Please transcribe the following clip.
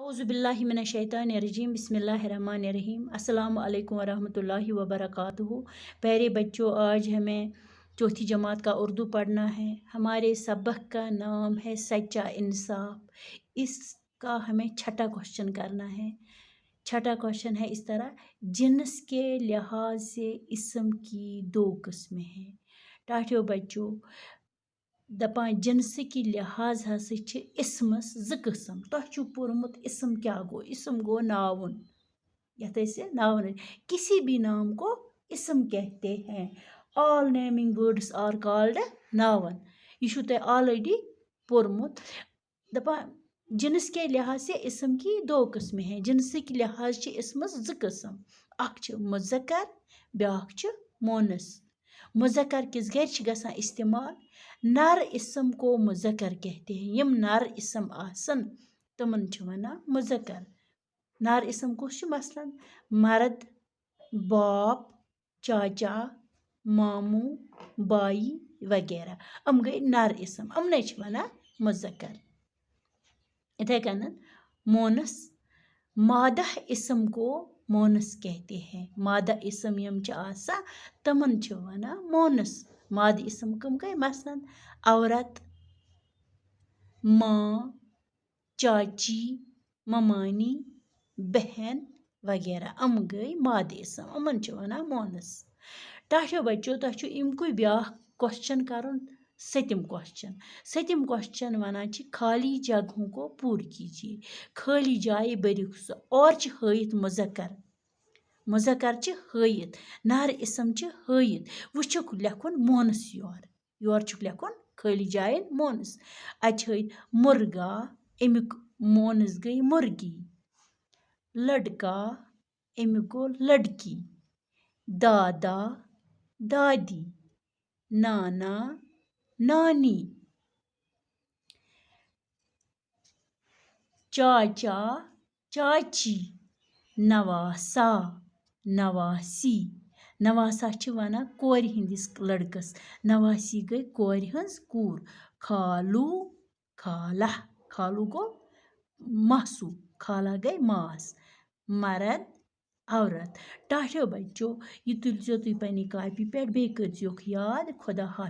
औज़ुबिल्लाहि मिनश्शैतानिर्रजीम बिस्मिल्लाहिर्रहमानिर्रहीम अस्सलामु अलैकुम वरहमतुल्लाहि वबरकातुहू। प्यारे बच्चों, आज हमें चौथी जमात का उर्दू पढ़ना है। हमारे सबक का नाम है सच्चा इंसाफ। इसका हमें छठा क्वेश्चन करना है। छठा क्वेश्चन है इस तरह, जिन्स के लिहाज से इस्म की दो किस्में हैं। टाठियो बच्चों, दपान जिन्स की लिहाज हसा इस्मस ज किस्म। तुह पोर्मुत इस्म क्या गो? इस्म गो नाउन, यथ नाउन, किसी भी नाम को इस्म कहते हैं। All naming words are called noun. यह तुह ऑलरेडी पोर्मुत। दपान जिन्स के लिहाज से इस्म की दो किस्में हैं। जिन्स के लिहाज से इस्मस ज किस्म, अख मुज़क्कर, ब्याख मोनस। मुज़क्कर किस गर गसान इस्तेमाल? नर इस्म को मुज़क्कर कहते हैं। यम नर इस्म आसन तमन वना मुज़क्कर। नर इस्म कुछ मसलन मर्द, बाप, चाचा, मामू, बाई वगैरह। हम गए नर इस्म, अमन वना मुज़क्कर। इथे कन मोनस, मादा इस्म को मोनस कहते हैं। मादा इस्म यम आसा तमन वना मोनस। माद इस्म कम गए मसलन औरत, माँ, चाची, ममानी, बहन वगैरह। अम गई माद इस्म, अमन वना मोनस। टाठियो बच्चों, तुह इमकुई ब्याख क्वेश्चन करुन, सतम क्वेश्चन। सतम क्वेश्चन वनान खाली जगहों को पूर कीजिए। खाली जाए भरिक सो और हयित मुज़क्कर। मुज़क्कर हयित, नर इस्म हयित। वुछुक लेखुन मोनस योर लेखुन खाली जाए मोनस। अत मुर्गा, अमुक मोनस गई मुर्गी। लड़का, अमुक गो लड़की। दादा, दादी। नाना, नानी। चाचा, चाची। नवासा, नवासी। नवासा वना कोर हिंदिस लड़कस। नवासी गई कोर हंस कूर। खालू, खाला। खालू गो मासू, खाला गई मास। मर्द, औरत। टाठियो बच्चों, यह तुलजो तुम पन्नी कॉपी पे, बे कर्जोक याद। खुदा हाफिज़।